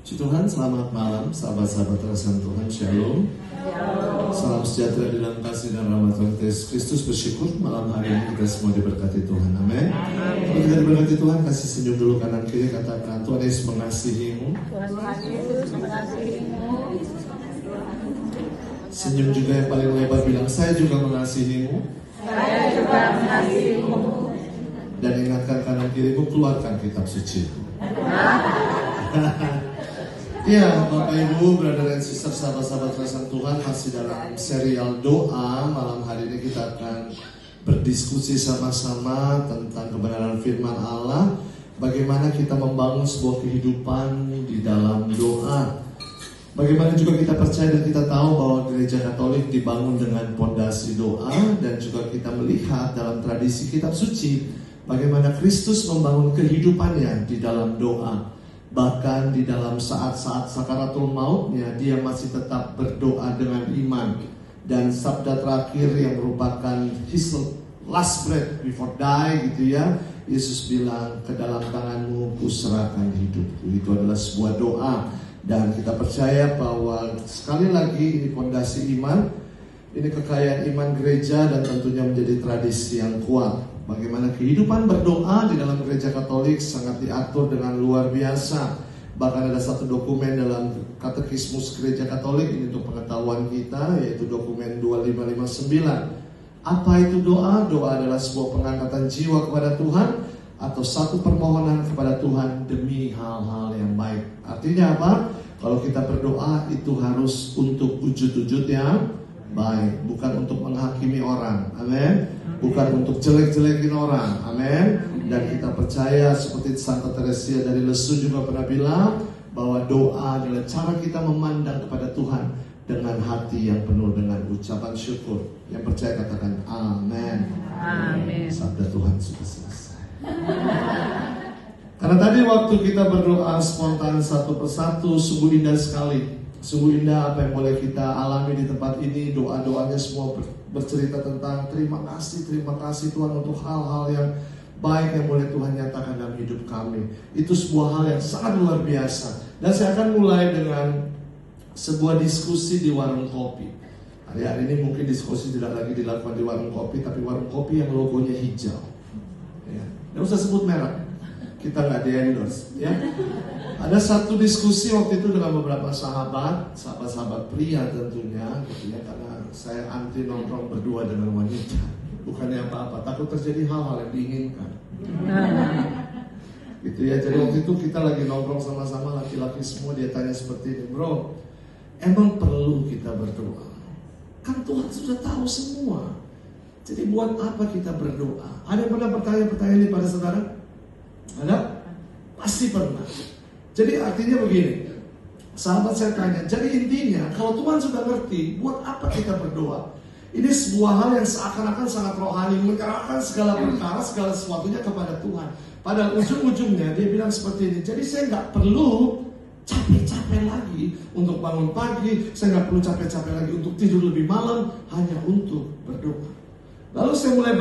Puji Tuhan, selamat malam sahabat-sahabat terkasih Tuhan, Shalom. Salam sejahtera di dalam kasih dan rahmat Tuhan Yesus Kristus. Bersyukur malam hari ini kita semua diberkati Tuhan, amin. Kalau kita diberkati Tuhan, kasih senyum dulu kanan kiri, katakan Tuhan Yesus mengasihimu. Tuhan Yesus mengasihimu. Senyum juga yang paling lebar, bilang saya juga mengasihimu. Saya juga mengasihimu. Dan ingatkan kanan kirimu, keluarkan kitab suci. Ya, Bapak Ibu, brother and sister, sahabat-sahabat terkasih Tuhan, masih dalam serial doa. Malam hari ini kita akan berdiskusi sama-sama tentang kebenaran firman Allah. Bagaimana kita membangun sebuah kehidupan di dalam doa. Bagaimana juga kita percaya dan kita tahu bahwa gereja Katolik dibangun dengan pondasi doa. Dan juga kita melihat dalam tradisi kitab suci bagaimana Kristus membangun kehidupannya di dalam doa. Bahkan di dalam saat-saat sakaratul mautnya, dia masih tetap berdoa dengan iman. Dan sabda terakhir yang merupakan his last breath before die gitu ya, Yesus bilang, ke dalam tanganmu kuserahkan hidupku. Itu adalah sebuah doa. Dan kita percaya bahwa sekali lagi ini fondasi iman, ini kekayaan iman gereja dan tentunya menjadi tradisi yang kuat. Bagaimana kehidupan berdoa di dalam gereja Katolik sangat diatur dengan luar biasa. Bahkan ada satu dokumen dalam Katekismus Gereja Katolik, ini untuk pengetahuan kita, yaitu dokumen 2559. Apa itu doa? Doa adalah sebuah pengangkatan jiwa kepada Tuhan atau satu permohonan kepada Tuhan demi hal-hal yang baik. Artinya apa? Kalau kita berdoa itu harus untuk wujud-wujud yang baik, bukan untuk menghakimi orang, amin. Bukan untuk jelek-jelekin orang, amin. Dan kita percaya seperti Santa Teresia dari Lesu juga pernah bilang bahwa doa adalah cara kita memandang kepada Tuhan dengan hati yang penuh dengan ucapan syukur. Yang percaya katakan amin. Amin. Sabda Tuhan sudah selesai. Karena tadi waktu kita berdoa spontan satu persatu, sungguh indah sekali. Sungguh indah apa yang boleh kita alami di tempat ini. Doa-doanya semua bercerita tentang terima kasih Tuhan untuk hal-hal yang baik yang boleh Tuhan nyatakan dalam hidup kami. Itu sebuah hal yang sangat luar biasa. Dan saya akan mulai dengan sebuah diskusi di warung kopi. Hari-hari ini mungkin diskusi tidak lagi dilakukan di warung kopi, tapi warung kopi yang logonya hijau ya. Tidak usah sebut merek, kita nggak di-endorse ya. Ada satu diskusi waktu itu dengan beberapa sahabat pria tentunya gitu ya, karena saya anti nongkrong berdua dengan wanita. Bukannya apa-apa, takut terjadi hal-hal yang diinginkan. Gitu ya, jadi waktu itu kita lagi nongkrong sama-sama laki-laki semua, dia tanya seperti ini, bro, emang perlu kita berdoa? Kan Tuhan sudah tahu semua. Jadi buat apa kita berdoa? Ada yang pernah bertanya pertanyaan ini pada saudara? Ada? Pasti pernah. Jadi artinya begini, sahabat saya tanya, jadi intinya kalau Tuhan sudah ngerti, buat apa kita berdoa? Ini sebuah hal yang seakan-akan sangat rohani, menyerahkan segala perkara, segala sesuatunya kepada Tuhan. Pada ujung-ujungnya dia bilang seperti ini, jadi saya nggak perlu capek-capek lagi untuk bangun pagi, saya nggak perlu capek-capek lagi untuk tidur lebih malam, hanya untuk berdoa. Lalu saya mulai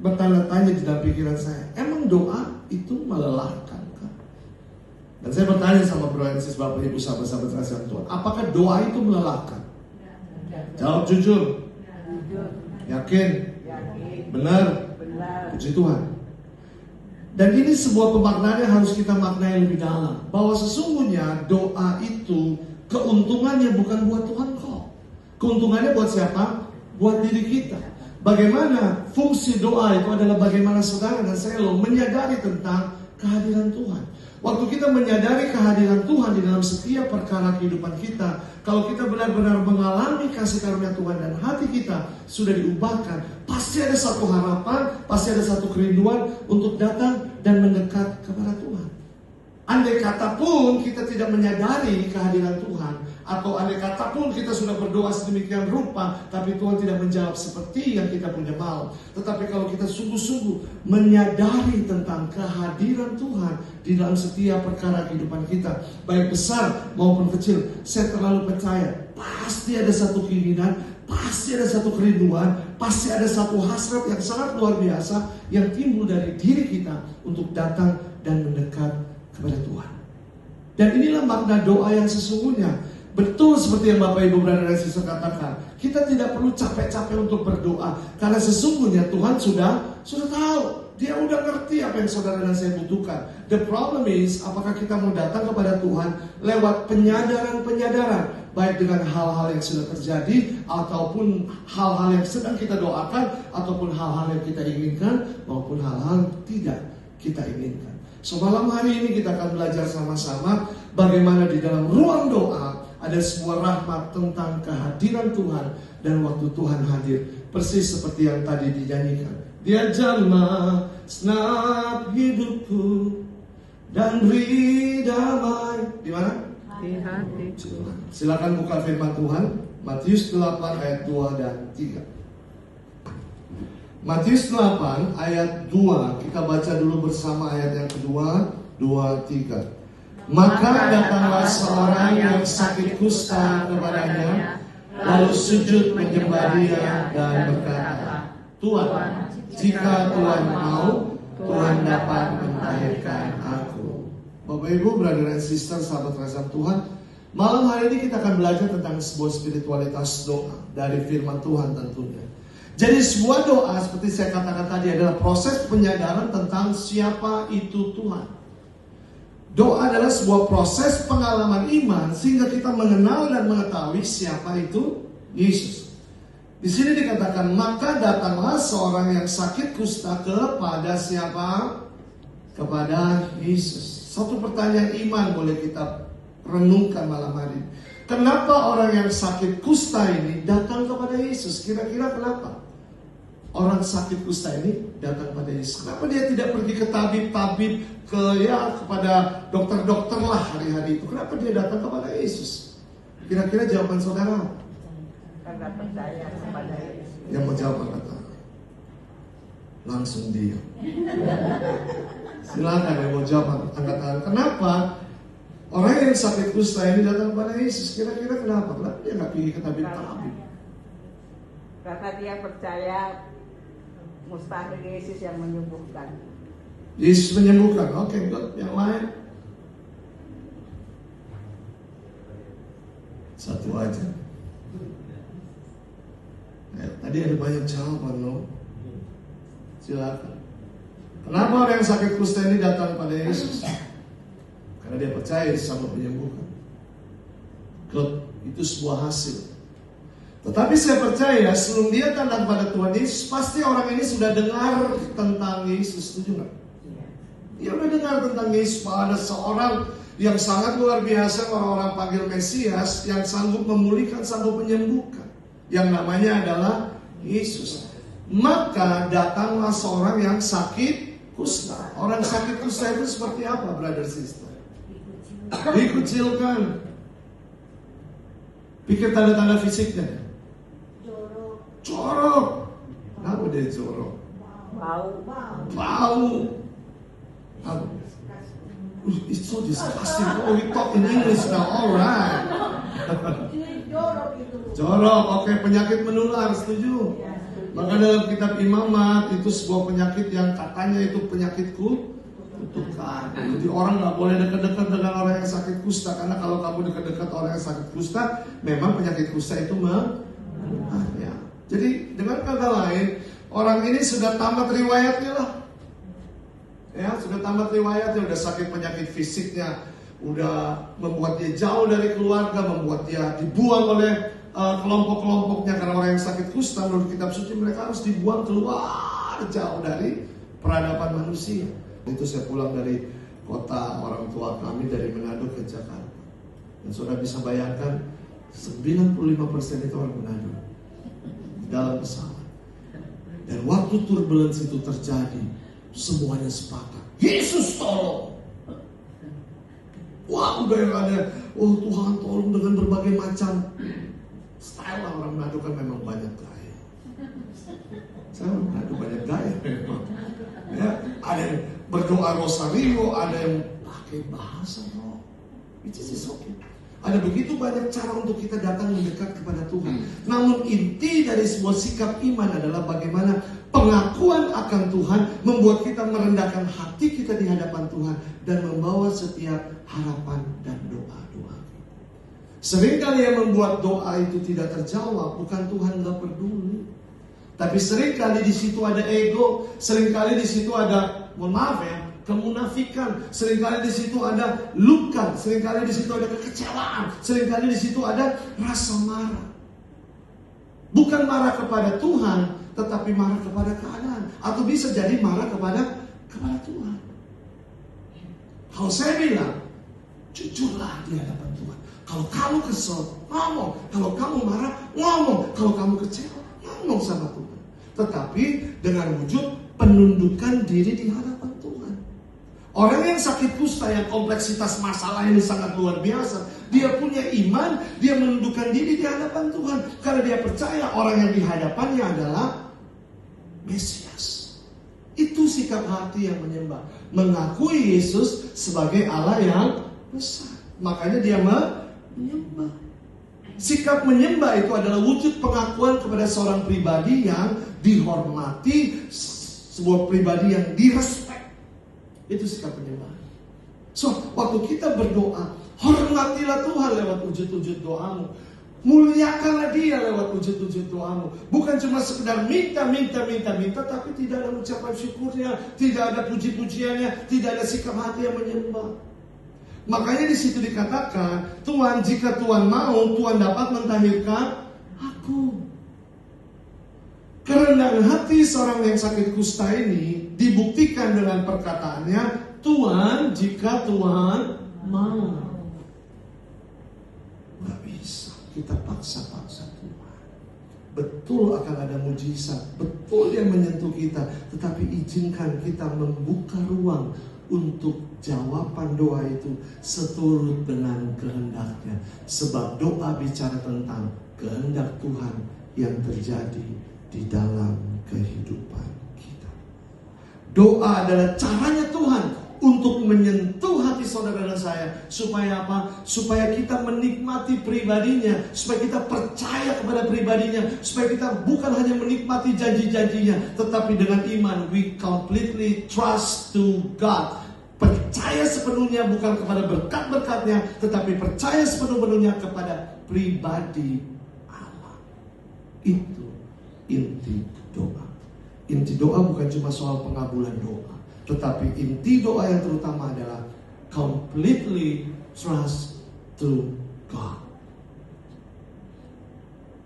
bertanda-tanya di dalam pikiran saya, emang doa itu melelahkan? Dan saya bertanya sama bro and sis, bapak ibu, sahabat-sahabat terkasih Tuhan, apakah doa itu melelahkan? Jawab jujur. Yakin? Benar? Puji Tuhan. Dan ini sebuah pemaknaan yang harus kita maknai lebih dalam, bahwa sesungguhnya doa itu keuntungannya bukan buat Tuhan kok. Keuntungannya buat siapa? Buat diri kita. Bagaimana fungsi doa itu adalah bagaimana saudara dan saya menyadari tentang kehadiran Tuhan. Waktu kita menyadari kehadiran Tuhan di dalam setiap perkara kehidupan kita, kalau kita benar-benar mengalami kasih karunia Tuhan dan hati kita sudah diubahkan, pasti ada satu harapan, pasti ada satu kerinduan untuk datang dan mendekat kepada Tuhan. Andai kata pun kita tidak menyadari kehadiran Tuhan, atau andai kata pun kita sudah berdoa sedemikian rupa, tapi Tuhan tidak menjawab seperti yang kita punya mau. Tetapi kalau kita sungguh-sungguh menyadari tentang kehadiran Tuhan di dalam setiap perkara kehidupan kita, baik besar maupun kecil, saya terlalu percaya pasti ada satu keinginan, pasti ada satu kerinduan, pasti ada satu hasrat yang sangat luar biasa yang timbul dari diri kita untuk datang dan mendekat kepada Tuhan. Dan inilah makna doa yang sesungguhnya. Betul seperti yang Bapak Ibu Brother dan Sister katakan, kita tidak perlu capek-capek untuk berdoa, karena sesungguhnya Tuhan sudah tahu. Dia udah ngerti apa yang saudara dan saya butuhkan. The problem is, apakah kita mau datang kepada Tuhan lewat penyadaran-penyadaran, baik dengan hal-hal yang sudah terjadi, ataupun hal-hal yang sedang kita doakan, ataupun hal-hal yang kita inginkan, maupun hal-hal tidak kita inginkan. So malam hari ini kita akan belajar sama-sama bagaimana di dalam ruang doa ada sebuah rahmat tentang kehadiran Tuhan. Dan waktu Tuhan hadir, persis seperti yang tadi dinyanyikan, Dia jamah senap hidupku dan beri damai. Di mana? Di hatiku. Silakan buka firman Tuhan, Matius 8 ayat 2 dan 3. Matius 8 ayat 2, kita baca dulu bersama ayat yang kedua, 2, 3. Maka datanglah seorang yang sakit kusta kepadanya, lalu sujud menyembah Dia dan berkata, Tuhan, jika Tuhan mau, Tuhan dapat mentahirkan aku. Bapak Ibu, brother and sister, sahabat kasih Tuhan, malam hari ini kita akan belajar tentang sebuah spiritualitas doa dari firman Tuhan tentunya. Jadi sebuah doa seperti saya katakan tadi adalah proses penyadaran tentang siapa itu Tuhan. Doa adalah sebuah proses pengalaman iman sehingga kita mengenal dan mengetahui siapa itu Yesus. Di sini dikatakan, maka datanglah seorang yang sakit kusta kepada siapa? Kepada Yesus. Satu pertanyaan iman boleh kita renungkan malam hari. Kenapa orang yang sakit kusta ini datang kepada Yesus? Kira-kira kenapa orang sakit kusta ini datang kepada Yesus? Kenapa dia tidak pergi ke tabib-tabib, kepada dokter-dokter lah hari-hari itu? Kenapa dia datang kepada Yesus? Kira-kira jawaban saudara? Karena percaya kepada Yesus. Yang mau jawab kata langsung diam. Silakan yang mau jawab angkat tangan. Kenapa orang yang sakit kusta ini datang kepada Yesus? Kira-kira kenapa? Kenapa dia nggak pergi ke tabib-tabib? Karena dia percaya mustahil Yesus yang menyembuhkan. Yesus menyembuhkan. Oke, good. Yang lain? Satu aja. Tadi ada banyak jawaban loh. Silakan. Kenapa orang yang sakit kusta ini datang pada Yesus? Karena dia percaya Yesus sanggup menyembuhkan. Good. Itu sebuah hasil. Tetapi saya percaya sebelum dia datang pada Tuhan Yesus, pasti orang ini sudah dengar tentang Yesus. Setuju nggak? Dia udah dengar tentang Yesus, bahwa ada seorang yang sangat luar biasa, orang-orang panggil Mesias, yang sanggup memulihkan, sanggup menyembuhkan, yang namanya adalah Yesus. Maka datanglah seorang yang sakit kusta. Orang sakit kusta itu seperti apa, brother sister? Dikucilkan. Pikir tanda-tanda fisiknya. Jorok. Kenapa dia jorok? Bau. It's so disgusting. Oh, we talk in English now, alright. Jorok, oke, penyakit menular, setuju. Maka dalam kitab Imamat itu sebuah penyakit yang katanya itu penyakit kutukan. Jadi orang nggak boleh dekat-dekat dengan orang yang sakit kusta, karena kalau kamu dekat-dekat orang yang sakit kusta, memang penyakit kusta itu ya. Jadi dengan kata lain, orang ini sudah tamat riwayatnya lah. Ya, sudah tamat riwayatnya, udah sakit penyakit fisiknya, udah membuat dia jauh dari keluarga, membuat dia dibuang oleh kelompok-kelompoknya. Karena orang yang sakit kusta menurut kitab suci mereka harus dibuang keluar jauh dari peradaban manusia. Itu saya pulang dari kota orang tua kami dari Manado ke Jakarta, dan saudara bisa bayangkan 95% itu orang Manado dalam pesawat. Dan waktu turbulensi itu terjadi, semuanya sepakat, Yesus tolong. Wah, udah yang ada, oh Tuhan tolong, dengan berbagai macam style lah. Orang Manado kan memang banyak gaya. Saya orang Manado banyak gaya memang. Ya, ada yang berdoa rosario, ada yang pakai bahasa roh. Itu sih okay. Ada begitu banyak cara untuk kita datang mendekat kepada Tuhan. Namun inti dari sebuah sikap iman adalah bagaimana Pengakuan akan Tuhan membuat kita merendahkan hati kita di hadapan Tuhan dan membawa setiap harapan dan doa-doa. Seringkali yang membuat doa itu tidak terjawab bukan Tuhan gak peduli, tapi seringkali di situ ada ego, seringkali di situ ada, mohon maaf ya, kemunafikan, seringkali di situ ada luka, seringkali di situ ada kekecewaan, seringkali di situ ada rasa marah. Bukan marah kepada Tuhan, tetapi marah kepada keadaan, atau bisa jadi marah kepada Tuhan. Kalau saya bilang, jujurlah di hadapan Tuhan. Kalau kamu kesel, ngomong. Kalau kamu marah, ngomong. Kalau kamu kecewa, ngomong sama Tuhan. Tetapi dengan wujud penundukan diri di hadapan Tuhan. Orang yang sakit kusta, yang kompleksitas masalah ini sangat luar biasa, dia punya iman, dia menundukkan diri di hadapan Tuhan. Karena dia percaya orang yang di hadapannya adalah Mesias. Itu sikap hati yang menyembah, mengakui Yesus sebagai Allah yang besar. Makanya dia menyembah. Sikap menyembah itu adalah wujud pengakuan kepada seorang pribadi yang dihormati, sebuah pribadi yang direspek. Itu sikap menyembah. So, waktu kita berdoa, hormatilah Tuhan lewat wujud-wujud doamu. Muliakanlah Dia lewat wujud-wujud doamu. Bukan cuma sekedar minta, tapi tidak ada ucapan syukurnya, tidak ada puji-pujiannya, tidak ada sikap hati yang menyembah. Makanya di situ dikatakan, Tuhan, jika Tuhan mau, Tuhan dapat mentahirkan aku. Kerendahan hati seorang yang sakit kusta ini dibuktikan dengan perkataannya, Tuhan, jika Tuhan mau. Gak bisa kita paksa-paksa Tuhan. Betul akan ada mujizat, betul Dia menyentuh kita, tetapi izinkan kita membuka ruang untuk jawaban doa itu seturut dengan kehendaknya. Sebab doa bicara tentang kehendak Tuhan yang terjadi di dalam kehidupan kita. Doa adalah caranya Tuhan untuk menyentuh hati saudara dan saya. Supaya apa? Supaya kita menikmati pribadinya, supaya kita percaya kepada pribadinya, supaya kita bukan hanya menikmati janji-janjinya, tetapi dengan iman we completely trust to God. Percaya sepenuhnya bukan kepada berkat-berkatnya, tetapi percaya sepenuh-penuhnya kepada pribadi Allah. Itu inti doa. Inti doa bukan cuma soal pengabulan doa, tetapi inti doa yang terutama adalah completely trust to God.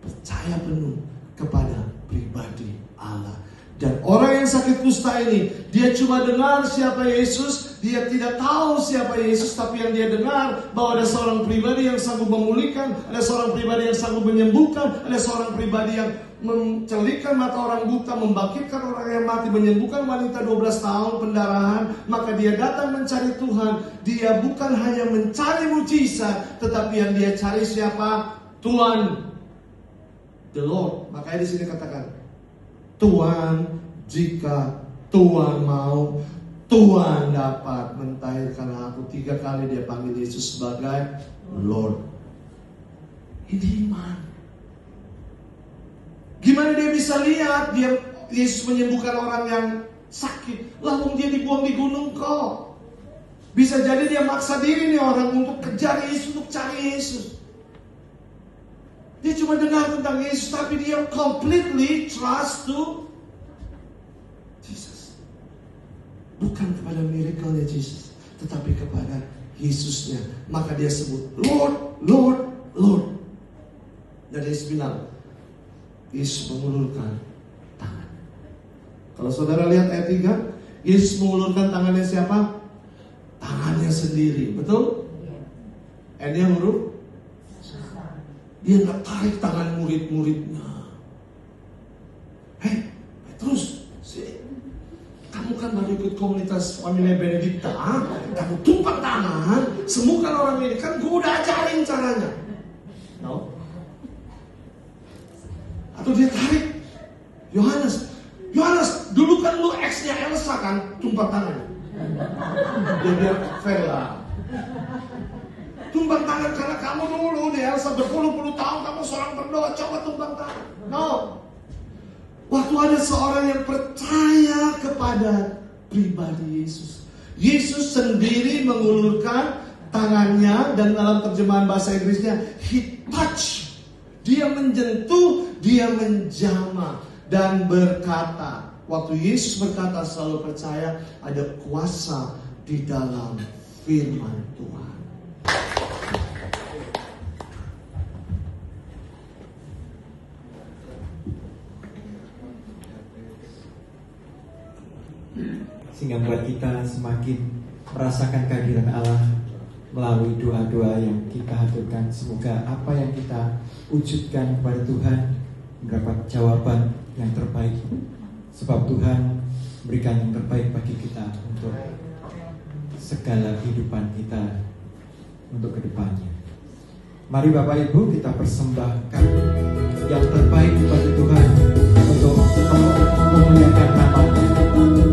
Percaya penuh kepada pribadi Allah. Dan orang yang sakit kusta ini, dia cuma dengar siapa Yesus, dia tidak tahu siapa Yesus, tapi yang dia dengar bahwa ada seorang pribadi yang sanggup memulihkan, ada seorang pribadi yang sanggup menyembuhkan, ada seorang pribadi yang mencelitkan mata orang buta, membangkitkan orang yang mati, menyembuhkan wanita 12 tahun pendarahan. Maka dia datang mencari Tuhan. Dia bukan hanya mencari mujizat, tetapi yang dia cari siapa? Tuhan, the Lord. Makanya di sini katakan, Tuhan, jika Tuhan mau, Tuhan dapat mentahirkan aku. 3 kali dia panggil Yesus sebagai Lord. Ini iman. Gimana dia bisa lihat Yesus menyembuhkan orang yang sakit, lalu dia dibuang di gunung kok? Bisa jadi dia maksa diri nih orang untuk kejar Yesus, untuk cari Yesus. Dia cuma dengar tentang Yesus, tapi dia completely trust to Jesus. Bukan kepada miracle-nya Jesus, tetapi kepada Yesusnya. Maka dia sebut Lord, Lord, Lord. Dan Yesus bilang, Yesus mengulurkan tangan. Kalau saudara lihat ayat 3, Yesus mengulurkan tangannya siapa? Tangannya sendiri, betul? N-nya huruf. Dia nggak tarik tangan murid-muridnya. Hei, Petrus, kamu kan baru ikut komunitas Familia Benedikta, kamu tumpang tangan, sembuhkan orang ini. Kan gue udah ajarin caranya. No? Atau dia tarik Yohanes, dulu kan lu ex-nya Elsa kan, tumpang tangan. Dia biar fair lah. Tumpang tangan karena kamu dulu di Elsa berpuluh-puluh tahun kamu seorang berdoa, coba tumpang tangan. No. Waktu ada seorang yang percaya kepada pribadi Yesus. Yesus sendiri mengulurkan tangannya, dan dalam terjemahan bahasa Inggrisnya, He touch. Dia menjentuh, dia menjamah dan berkata. Waktu Yesus berkata, selalu percaya ada kuasa di dalam firman Tuhan. Sehingga membuat kita semakin merasakan kehadiran Allah melalui doa-doa yang kita haturkan. Semoga apa yang kita wujudkan kepada Tuhan mendapat jawaban yang terbaik, sebab Tuhan berikan yang terbaik bagi kita untuk segala kehidupan kita untuk kedepannya. Mari Bapak Ibu kita persembahkan yang terbaik kepada Tuhan untuk memuliakan nama-Nya.